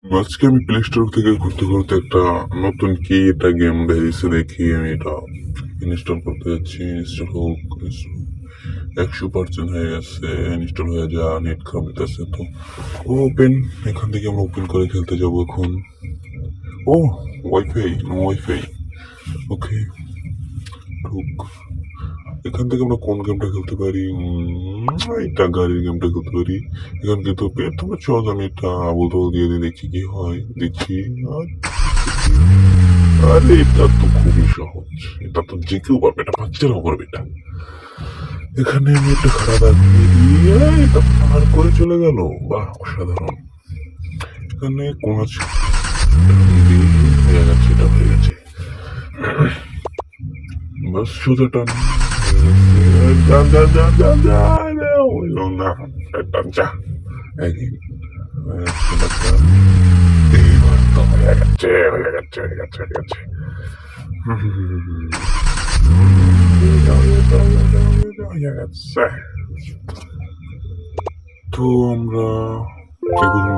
আজকে আমি play store থেকে ঘুরতে ঘুরতে একটা নতুন কি এটা গেম বেরিয়েছে দেখি আমি এটা ইনস্টল করতে যাচ্ছি। ইনস্টল হোক, 100% হয়ে গেছে। ইনস্টল হয়ে যা নেট খাবিতেছে তো ওপেন, এখান থেকে আমরা ওপেন করে খেলতে যাবো এখন। ও ওয়াইফাই, নো ওয়াইফাই, ওকে ঢুক। এখান থেকে আমরা কোন গেমটা খেলতে পারি? এটা গাড়ির গেমটা খেলতে পারি। এখান কিন্তু প্রথমে চল আমি এটা আবল দিয়ে দিয়ে দেখি কি হয়, দেখি। আরে এটা তো খুবই সহজ, এটা তো যে কেউ পারবে, এটা বাচ্চারাও পারবে এটা। এখানে আমি একটা খারাপ লাগিয়ে দিয়ে এটা পার করে চলে গেল। বাহ, অসাধারণ। এখানে কোন আছে? হয়ে গেছে, এটা হয়ে গেছে। বাস সোজা টান। যা যা যা যা যা, হইল না। টান যা। একই এইবার তো হয়ে গেছে, হয়ে গেছে, হয়ে গেছে, হয়ে গেছে। হয়ে গেছে। তো আমরা যে কোনো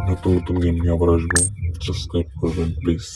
নতুন নতুন গেম নিয়ে আবার আসবো। সাবস্ক্রাইব করবেন প্লিজ।